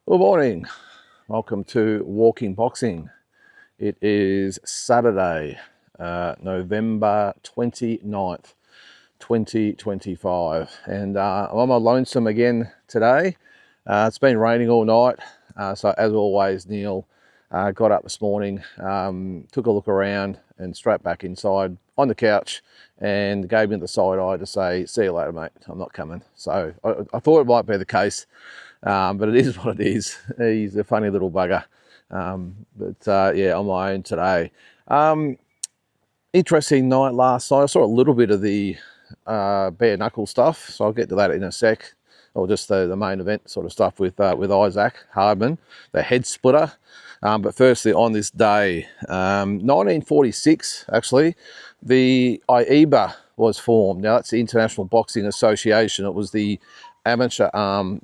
Good morning. Welcome to Walking Boxing. It is Saturday, November 29th, 2025. And I'm on my lonesome again today. It's been raining all night. So as always, Neil got up this morning, took a look around and straight back inside on the couch and gave me the side eye to say, see you later, mate. I'm not coming. So I thought it might be the case. But it is what it is. He's a funny little bugger. Yeah, on my own today. Interesting night last night. I saw a little bit of the bare knuckle stuff, so I'll get to that in a sec. Or just the main event sort of stuff with Isaac Hardman, the head splitter. But firstly, on this day, 1946, actually, the IEBA was formed. Now, that's the International Boxing Association. It was the amateur arm,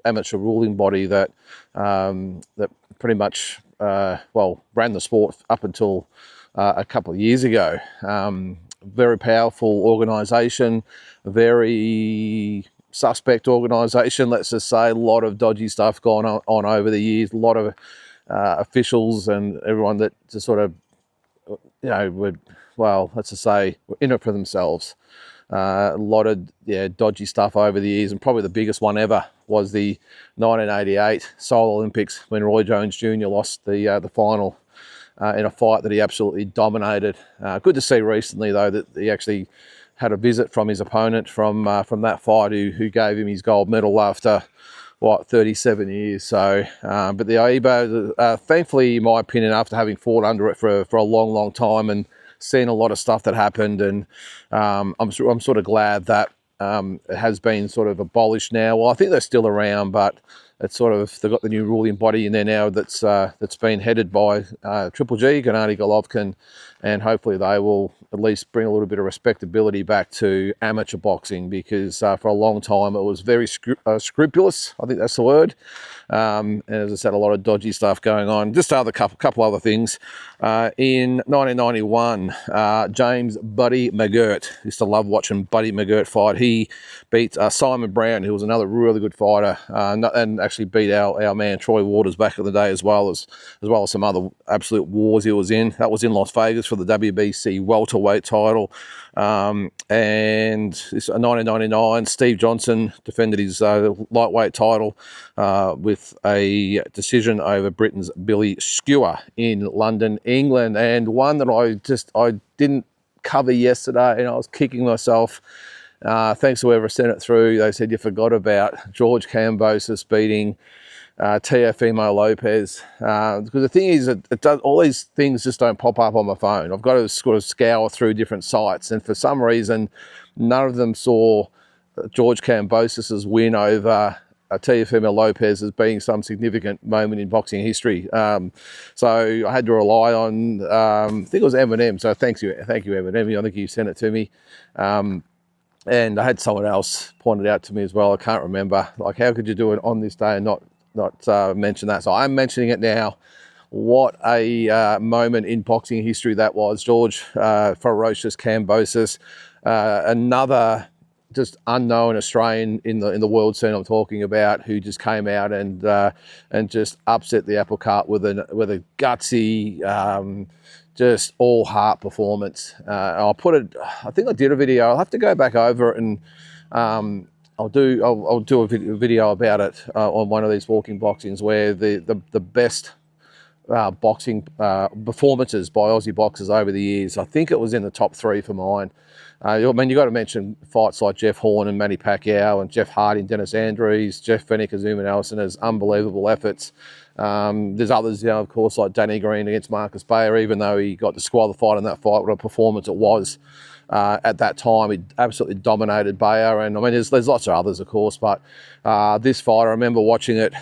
amateur ruling body that that pretty much ran the sport up until a couple of years ago. Very powerful organisation, very suspect organisation. Let's just say a lot of dodgy stuff gone on over the years. A lot of officials and everyone that just sort of let's just say were in it for themselves. A lot of dodgy stuff over the years, and probably the biggest one ever was the 1988 Seoul Olympics when Roy Jones Jr. lost the final in a fight that he absolutely dominated. Good to see recently though that he actually had a visit from his opponent from that fight who gave him his gold medal after 37 years. So but the AIBO, thankfully in my opinion, after having fought under it for a long time and seen a lot of stuff that happened, and I'm sort of glad that it has been sort of abolished now. Well, I think they're still around, but it's sort of, they've got the new ruling body in there now that's been headed by Triple G, Gennady Golovkin, and hopefully they will at least bring a little bit of respectability back to amateur boxing, because for a long time it was very scrupulous, I think that's the word. And as I said, a lot of dodgy stuff going on. Just a couple other things. In 1991, James Buddy McGirt, used to love watching Buddy McGirt fight. He beat Simon Brown, who was another really good fighter, and actually beat our man Troy Waters back in the day, as well as some other absolute wars he was in. That was in Las Vegas for the WBC welterweight title. And in 1999, Steve Johnson defended his lightweight title with a decision over Britain's Billy Skewer in London, England. And one that I didn't cover yesterday, and I was kicking myself. Thanks to whoever sent it through. They said you forgot about George Cambosos beating Teofimo Lopez. Because the thing is, it does, all these things just don't pop up on my phone. I've got to sort of scour through different sites, and for some reason, none of them saw George Cambosos' win over Teofimo Lopez as being some significant moment in boxing history. So I had to rely on, I think it was Eminem. So thank you, Eminem. I think you sent it to me. And I had someone else pointed out to me as well. I can't remember. Like, how could you do it on this day and not mention that? So I'm mentioning it now. What a moment in boxing history that was. George Ferocious Cambosos, another just unknown Australian in the world scene I'm talking about, who just came out and just upset the apple cart with a gutsy, just all heart performance. I think I did a video. I'll have to go back over it, and I'll do a video about it on one of these walking boxings, where the best boxing performances by Aussie boxers over the years. I think it was in the top 3 for mine. I mean, you got to mention fights like Jeff Horn and Manny Pacquiao, and Jeff Hardy and Dennis Andrews, Jeff Fennick, Azuma Nelson as unbelievable efforts. There's others, of course, like Danny Green against Marcus Bayer, even though he got disqualified in that fight. What a performance it was. At that time, he absolutely dominated Bayer. And I mean, there's lots of others, of course, but this fight, I remember watching it,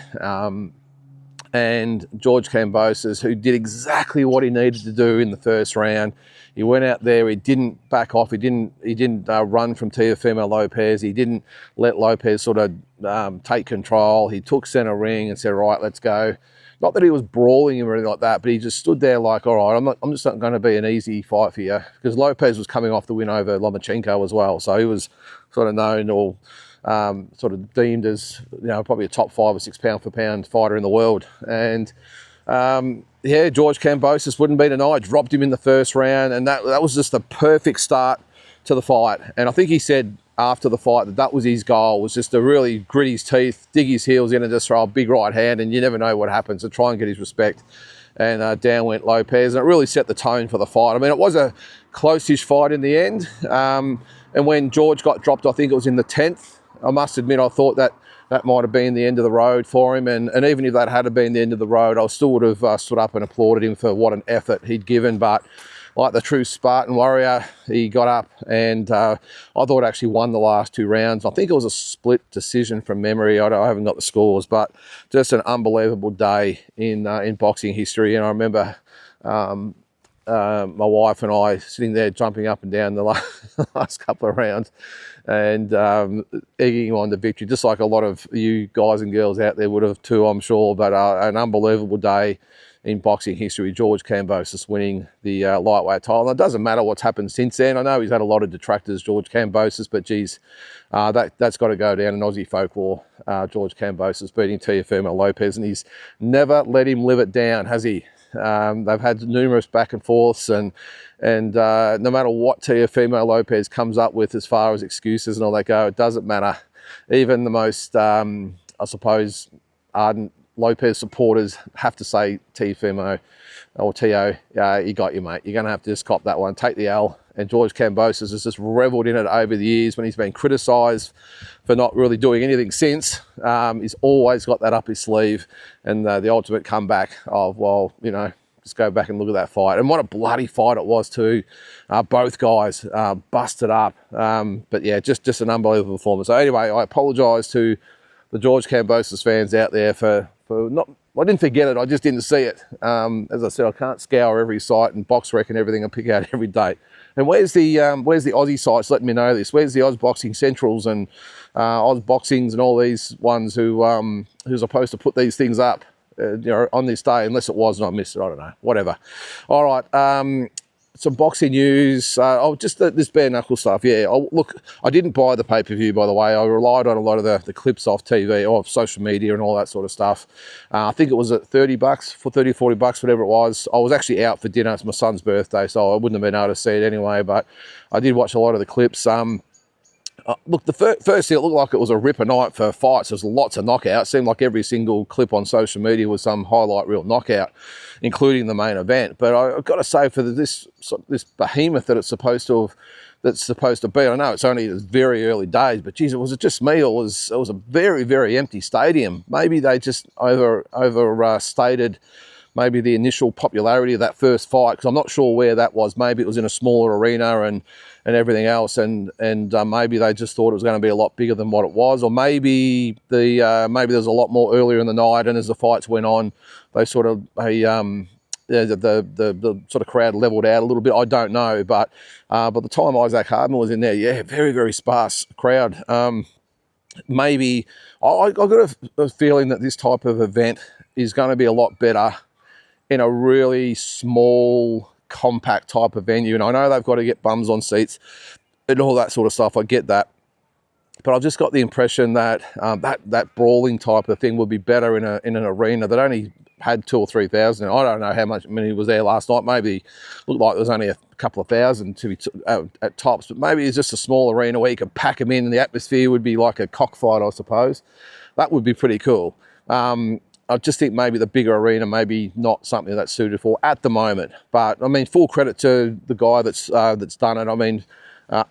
and George Cambosos, who did exactly what he needed to do in the first round. He went out there, he didn't back off, he didn't run from Teofimo Lopez, he didn't let Lopez sort of take control. He took center ring and said, right, let's go. Not that he was brawling him or anything like that, but he just stood there like, all right, I'm just not going to be an easy fight for you, because Lopez was coming off the win over Lomachenko as well, so he was sort of known, or sort of deemed as, you know, probably a top 5 or 6 pound for pound fighter in the world. And yeah, George Cambosos wouldn't be denied, dropped him in the first round, and that was just the perfect start to the fight. And I think he said after the fight that was his goal, was just to really grit his teeth, dig his heels in and just throw a big right hand, and you never know what happens, to try and get his respect. And down went Lopez, and it really set the tone for the fight. I mean, it was a close-ish fight in the end, and when George got dropped, I think it was in the 10th, I must admit I thought that might have been the end of the road for him, and even if that had been the end of the road, I still would have stood up and applauded him for what an effort he'd given. But like the true Spartan warrior, he got up, and I thought actually won the last 2 rounds. I think it was a split decision from memory. I haven't got the scores, but just an unbelievable day in boxing history. And I remember my wife and I sitting there jumping up and down the last couple of rounds, and egging him on to victory, just like a lot of you guys and girls out there would have too, I'm sure. But an unbelievable day in boxing history. George Cambosos winning the lightweight title. And it doesn't matter what's happened since then. I know he's had a lot of detractors, George Cambosos, but geez, that's got to go down in Aussie folklore. George Cambosos beating Teofimo Lopez, and he's never let him live it down, has he? They've had numerous back and forths, and no matter what Teofimo Lopez comes up with as far as excuses and all that go, it doesn't matter. Even the most, I suppose, ardent Lopez supporters have to say, Teofimo or Teo, you got you, mate. You're going to have to just cop that one, take the L. And George Cambosos has just revelled in it over the years when he's been criticised for not really doing anything since. He's always got that up his sleeve, and the ultimate comeback of, well, you know, just go back and look at that fight. And what a bloody fight it was too. Both guys busted up. But yeah, just an unbelievable performance. So anyway, I apologise to the George Cambosos fans out there for not, I didn't forget it, I just didn't see it. As I said, I can't scour every site and box rec and everything and pick out every date. And where's the Aussie sites letting me know this? Where's the Oz Boxing Centrals and Oz Boxings and all these ones who's supposed to put these things up you know, on this day, unless it was and I missed it, I don't know, whatever. All right, some boxing news. Just this bare knuckle stuff. Yeah, look, I didn't buy the pay-per-view, by the way. I relied on a lot of the clips off TV or social media and all that sort of stuff. I think it was at $30, for $30, $40, whatever it was. I was actually out for dinner. It's my son's birthday, so I wouldn't have been able to see it anyway, but I did watch a lot of the clips. Look, firstly, it looked like it was a ripper night for fights. There's lots of knockouts. It seemed like every single clip on social media was some highlight reel knockout, including the main event. But I've got to say, for this behemoth that it's supposed to be, I know it's only very early days, but geez, was it just me, or was a very, very empty stadium? Maybe they just overstated maybe the initial popularity of that first fight, because I'm not sure where that was. Maybe it was in a smaller arena and everything else, and maybe they just thought it was going to be a lot bigger than what it was, or maybe maybe there was a lot more earlier in the night, and as the fights went on, they sort of the sort of crowd leveled out a little bit. I don't know, but by the time Isaac Hardman was in there, yeah, very, very sparse crowd. Maybe I got a feeling that this type of event is going to be a lot better in a really small, compact type of venue. And I know they've got to get bums on seats and all that sort of stuff. I get that. But I've just got the impression that that brawling type of thing would be better in an arena that only had 2,000 or 3,000. I don't know how many was there last night. Maybe looked like there was only a couple of thousand to be at tops. But maybe it's just a small arena where you could pack them in, and the atmosphere would be like a cockfight, I suppose. That would be pretty cool. I just think maybe the bigger arena, maybe not something that's suited for at the moment. But I mean, full credit to the guy that's done it. I mean,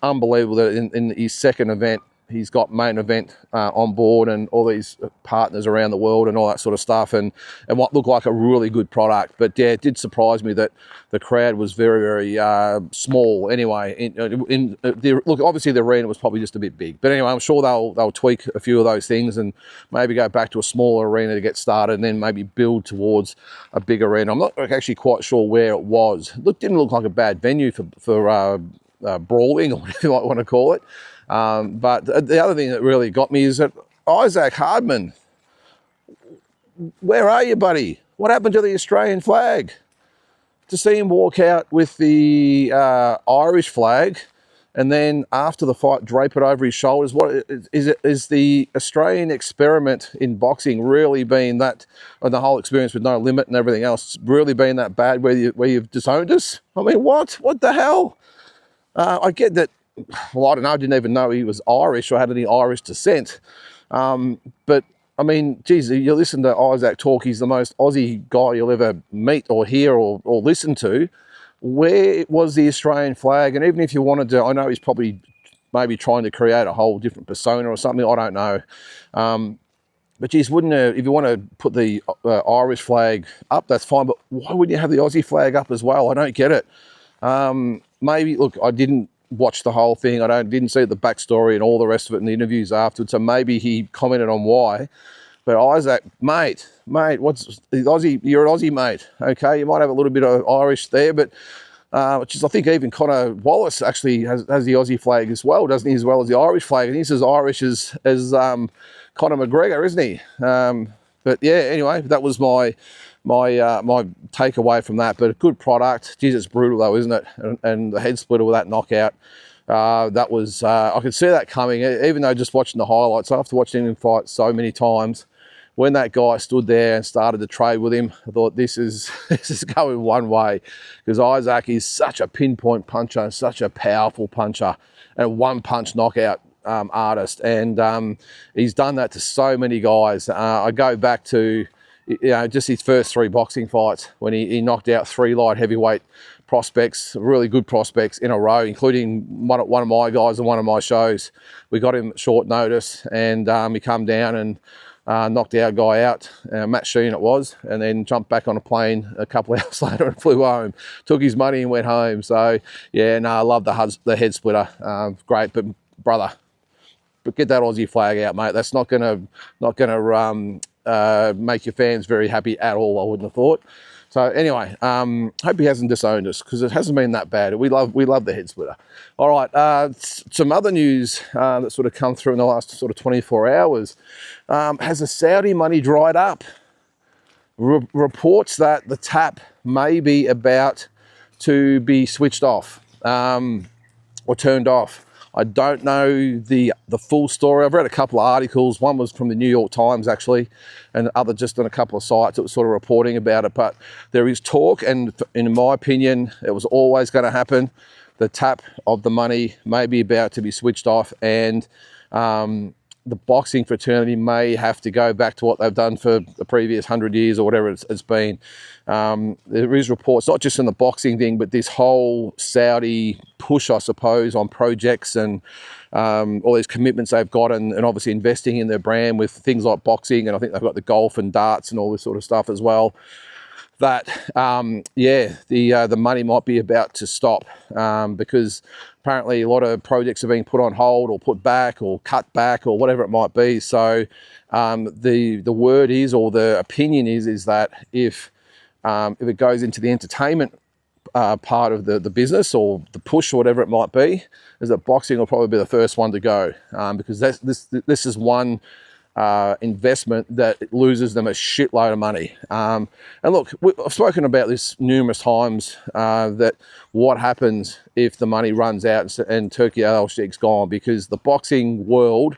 unbelievable that in his second event, he's got main event on board and all these partners around the world and all that sort of stuff, and what looked like a really good product. But yeah, it did surprise me that the crowd was very, very small. Anyway, look, obviously the arena was probably just a bit big. But anyway, I'm sure they'll tweak a few of those things and maybe go back to a smaller arena to get started, and then maybe build towards a big arena. I'm not actually quite sure where it was. Didn't look like a bad venue for brawling, or whatever you might want to call it. But the other thing that really got me is that Isaac Hardman, where are you, buddy? What happened to the Australian flag? To see him walk out with the Irish flag and then after the fight drape it over his shoulders. What is it? Is the Australian experiment in boxing really been that, and the whole experience with No Limit and everything else, really been that bad where you've disowned us? I mean, what the hell? I get that. Well, I don't know. I didn't even know he was Irish or had any Irish descent. But I mean, geez, you listen to Isaac talk. He's the most Aussie guy you'll ever meet or hear or listen to. Where was the Australian flag? And even if you wanted to, I know he's probably maybe trying to create a whole different persona or something. I don't know. But geez, wouldn't if you want to put the Irish flag up, that's fine. But why wouldn't you have the Aussie flag up as well? I don't get it. Maybe, look, I didn't watch the whole thing. Didn't see the backstory and all the rest of it in the interviews afterwards. So maybe he commented on why. But Isaac, mate, what's Aussie? You're an Aussie, mate. Okay, you might have a little bit of Irish there, but which is, I think, even Connor Wallace actually has the Aussie flag as well, doesn't he? As well as the Irish flag, and he's as Irish as Conor McGregor, isn't he? But yeah, anyway, that was my takeaway from that. But a good product. Geez, it's brutal though, isn't it? And the head splitter with that knockout. That was I could see that coming, even though just watching the highlights after watching him fight so many times. When that guy stood there and started to trade with him, I thought this is going one way, because Isaac is such a pinpoint puncher, such a powerful puncher, and a one-punch knockout artist, and he's done that to so many guys. I go back to just his first 3 boxing fights when he knocked out 3 light heavyweight prospects, really good prospects in a row, including one of my guys on one of my shows. We got him at short notice, and he come down and knocked our guy out, Matt Sheen it was, and then jumped back on a plane a couple of hours later and flew home. Took his money and went home. So yeah, no, I love the head splitter. Great, but brother, get that Aussie flag out, mate. That's not gonna make your fans very happy at all, I wouldn't have thought. So anyway, hope he hasn't disowned us, because it hasn't been that bad. We love the head splitter. All right, some other news that sort of come through in the last sort of 24 hours. Has the Saudi money dried up? Reports that the tap may be about to be switched off or turned off. I don't know the full story. I've read a couple of articles. One was from the New York Times, actually, and the other just on a couple of sites that was sort of reporting about it. But there is talk, and in my opinion, it was always going to happen. The tap of the money may be about to be switched off, and the boxing fraternity may have to go back to what they've done for the previous 100 years or whatever it's been. There is reports, not just in the boxing thing, but this whole Saudi push, I suppose, on projects and all these commitments they've got, and obviously investing in their brand with things like boxing, and I think they've got the golf and darts and all this sort of stuff as well. That the money might be about to stop because apparently a lot of projects are being put on hold or put back or cut back or whatever it might be. So the word is, or the opinion is that if it goes into the entertainment part of the business or the push or whatever it might be, is that boxing will probably be the first one to go because this is one investment that loses them a shitload of money. And look, I've spoken about this numerous times, that what happens if the money runs out and Turki Al-Sheikh's gone, because the boxing world,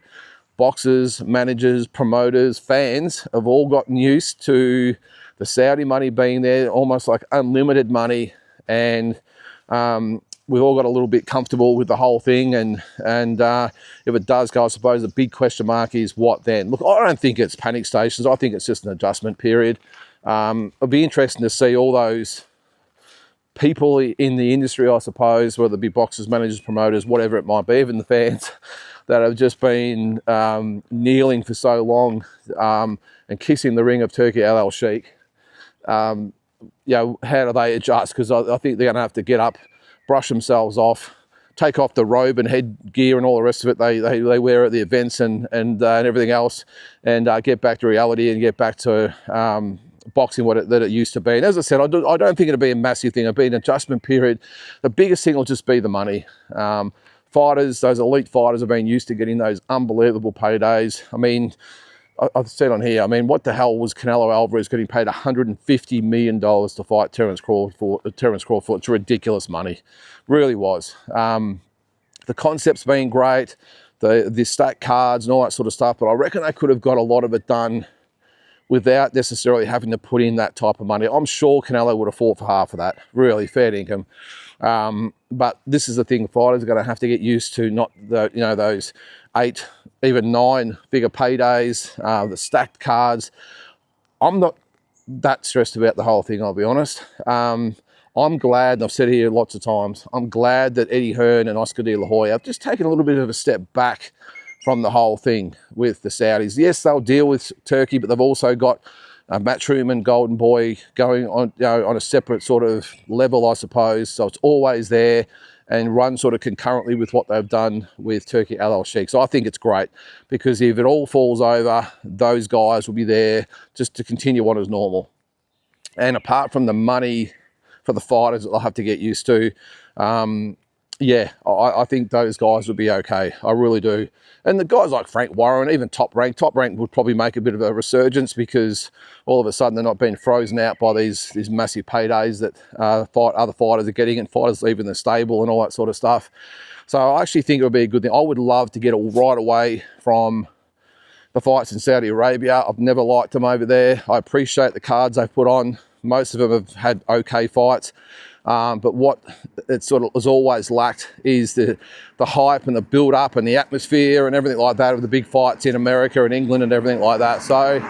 boxers, managers, promoters, fans have all gotten used to the Saudi money being there, almost like unlimited money, and we've all got a little bit comfortable with the whole thing, and if it does go, I suppose the big question mark is what then? Look, I don't think it's panic stations. I think it's just an adjustment period. It'll be interesting to see all those people in the industry, I suppose, whether it be boxers, managers, promoters, whatever it might be, even the fans that have just been kneeling for so long and kissing the ring of Turki Al-Sheikh. How do they adjust? Because I think they're going to have to get up, brush themselves off, take off the robe and headgear and all the rest of it they wear at the events and everything else, and get back to reality and get back to boxing that it used to be. And as I said, I don't think it'll be a massive thing. It'll be an adjustment period. The biggest thing will just be the money. Fighters, those elite fighters, have been used to getting those unbelievable paydays. I mean, I've said on here, I mean, what the hell was Canelo Alvarez getting paid $150 million to fight Terence Crawford? It's ridiculous money, really was. the concept's been great, the stack cards and all that sort of stuff, but I reckon they could have got a lot of it done without necessarily having to put in that type of money. I'm sure Canelo would have fought for half of that, really, fair income. But this is the thing, fighters are going to have to get used to, not the, you know, those 8, even 9-figure paydays, the stacked cards. I'm not that stressed about the whole thing, I'll be honest. I'm glad, and I've said it here lots of times, I'm glad that Eddie Hearn and Oscar De La Hoya have just taken a little bit of a step back from the whole thing with the Saudis. Yes, they'll deal with Turkey, but they've also got Matchroom and Golden Boy going on, you know, on a separate sort of level, I suppose. So it's always there and run sort of concurrently with what they've done with Turkey Al Sheikh. So I think it's great, because if it all falls over, those guys will be there just to continue on as normal. And apart from the money for the fighters that they'll have to get used to, yeah, I think those guys would be okay. I really do. And the guys like Frank Warren, even Top Rank would probably make a bit of a resurgence, because all of a sudden they're not being frozen out by these massive paydays that other fighters are getting, and fighters leaving the stable and all that sort of stuff. So I actually think it would be a good thing. I would love to get it right away from the fights in Saudi Arabia. I've never liked them over there. I appreciate the cards they've put on. Most of them have had okay fights. But what it sort of has always lacked is the hype and the build-up and the atmosphere and everything like that of the big fights in America and England and everything like that. So,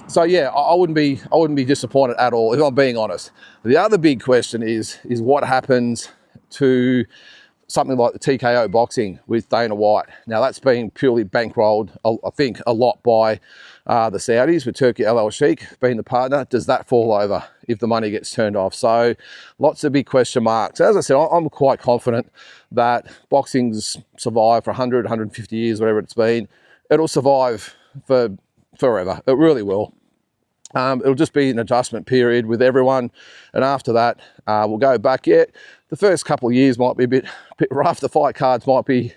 so yeah, I wouldn't be disappointed at all, if I'm being honest. The other big question is what happens to something like the TKO boxing with Dana White. Now, that's been purely bankrolled, I think, a lot by the Saudis, with Turkey Al Sheikh being the partner. Does that fall over if the money gets turned off? So lots of big question marks. As I said, I'm quite confident that boxing's survived for 100, 150 years, whatever it's been. It'll survive for forever. It really will. It'll just be an adjustment period with everyone, and after that we'll go back. Yeah, the first couple of years might be a bit rough. The fight cards might be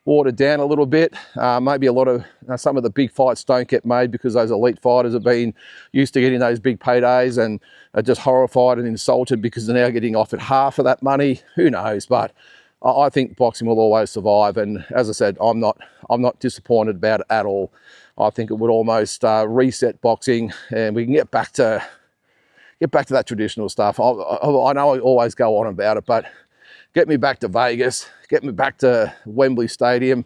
watered down a little bit. Maybe a lot of some of the big fights don't get made because those elite fighters have been used to getting those big paydays and are just horrified and insulted because they're now getting offered half of that money. Who knows? But I think boxing will always survive, and as I said, I'm not disappointed about it at all. I think it would almost reset boxing, and we can get back to that traditional stuff. I know I always go on about it, but get me back to Vegas, get me back to Wembley Stadium.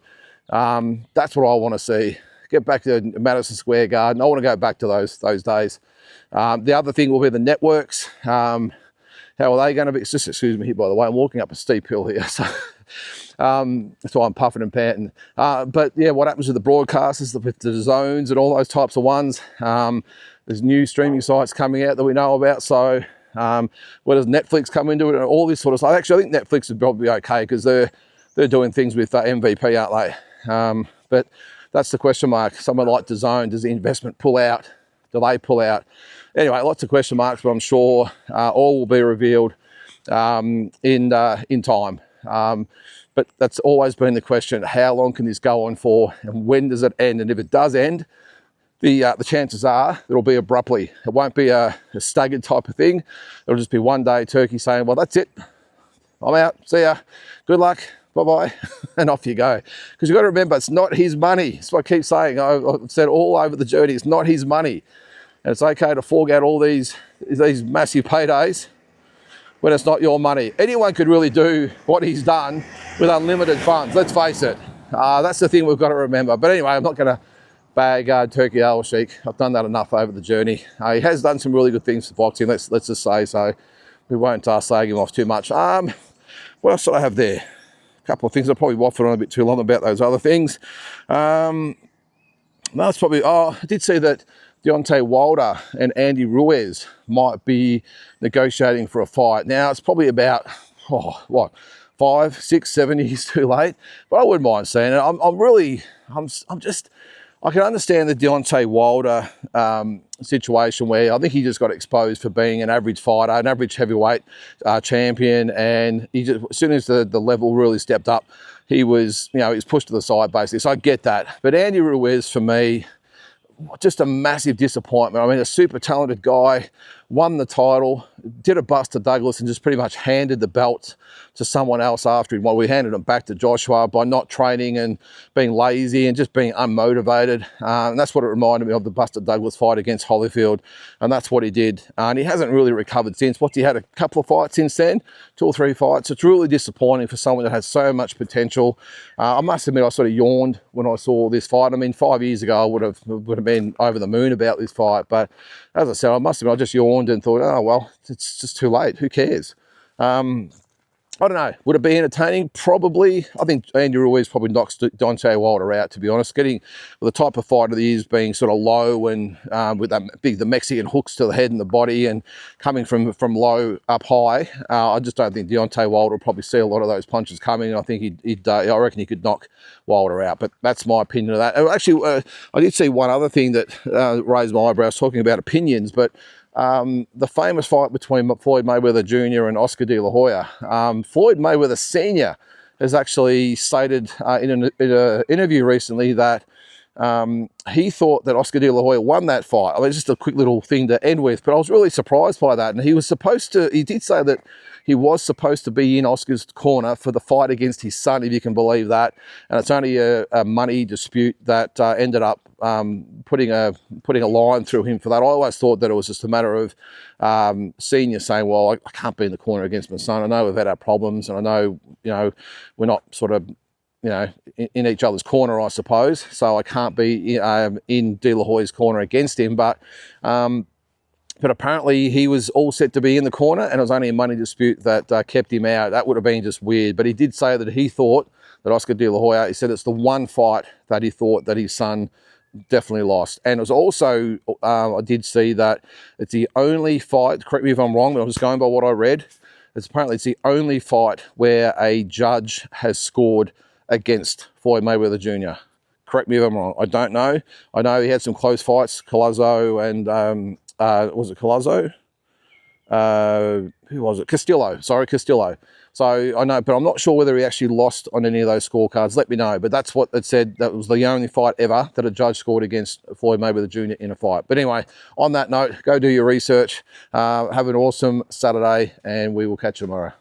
That's what I want to see. Get back to Madison Square Garden. I want to go back to those days. The other thing will be the networks. How are they going to be? Just excuse me here, by the way. I'm walking up a steep hill here, so that's why I'm puffing and panting. But yeah, what happens with the broadcasters, with the zones and all those types of ones? There's new streaming sites coming out that we know about. So where does Netflix come into it and all this sort of stuff? Actually, I think Netflix would probably be okay, because they're doing things with MVP, aren't they? But that's the question mark. Someone like DAZN, does the investment pull out? Do they pull out? Anyway, lots of question marks, but I'm sure all will be revealed in time. But that's always been the question: how long can this go on for, and when does it end? And if it does end, the chances are it'll be abruptly. It won't be a staggered type of thing. It'll just be one day Turkey saying, "Well, that's it. I'm out. See ya. Good luck. Bye-bye," and off you go. Because you've got to remember, it's not his money. That's what I keep saying. I've said all over the journey, it's not his money. And it's okay to fork out all these massive paydays when it's not your money. Anyone could really do what he's done with unlimited funds, let's face it. That's the thing we've got to remember. But anyway, I'm not going to bag Turkey Al Sheikh. I've done that enough over the journey. He has done some really good things for boxing, let's just say so. We won't slag him off too much. What else did I have there? A couple of things. I probably waffled on a bit too long about those other things. No, it's probably... I did see that Deontay Wilder and Andy Ruiz might be negotiating for a fight. Now, it's probably about, 5, 6, 7 years too late, but I wouldn't mind seeing it. I can understand the Deontay Wilder situation, where I think he just got exposed for being an average fighter, an average heavyweight champion, and he just, as soon as the level really stepped up, he was pushed to the side basically. So I get that. But Andy Ruiz, for me, just a massive disappointment. I mean, a super talented guy, won the title, did a Buster Douglas and just pretty much handed the belt to someone else after him. Well, we handed it back to Joshua by not training and being lazy and just being unmotivated. And that's what it reminded me of, the Buster Douglas fight against Holyfield. And that's what he did. And he hasn't really recovered since. He had a couple of fights since then, 2 or 3 fights. It's really disappointing for someone that has so much potential. I must admit, I sort of yawned when I saw this fight. I mean, 5 years ago, I would have been over the moon about this fight. But as I said, I must admit, I just yawned and thought, oh, well, it's just too late. Who cares? I don't know. Would it be entertaining? Probably. I think Andy Ruiz probably knocks Deontay Wilder out, to be honest. Getting the type of fighter that he is, being sort of low and with the Mexican hooks to the head and the body and coming from low up high, I just don't think Deontay Wilder will probably see a lot of those punches coming. I think I reckon he could knock Wilder out. But that's my opinion of that. Actually, I did see one other thing that raised my eyebrows, talking about opinions, but the famous fight between Floyd Mayweather Jr. and Oscar De La Hoya. Floyd Mayweather Sr. has actually stated in an interview recently that he thought that Oscar De La Hoya won that fight. I mean, just a quick little thing to end with, but I was really surprised by that. And he did say that he was supposed to be in Oscar's corner for the fight against his son, if you can believe that. And it's only a money dispute that ended up putting a line through him for that. I always thought that it was just a matter of Senior saying, well, I can't be in the corner against my son. I know we've had our problems, and I know, we're not sort of, in each other's corner, I suppose. So I can't be in De La Hoya's corner against him. But apparently he was all set to be in the corner, and it was only a money dispute that kept him out. That would have been just weird. But he did say that he thought that Oscar De La Hoya, he said it's the one fight that he thought that his son definitely lost. And it was also, I did see that it's the only fight, correct me if I'm wrong, but I'm just going by what I read, it's the only fight where a judge has scored against Floyd Mayweather Jr. Correct me if I'm wrong. I don't know. I know he had some close fights, Collazo and, was it Collazo? Who was it? Castillo. Sorry, Castillo. So I know, but I'm not sure whether he actually lost on any of those scorecards. Let me know. But that's what it said. That was the only fight ever that a judge scored against Floyd Mayweather Jr. in a fight. But anyway, on that note, go do your research. Have an awesome Saturday, and we will catch you tomorrow.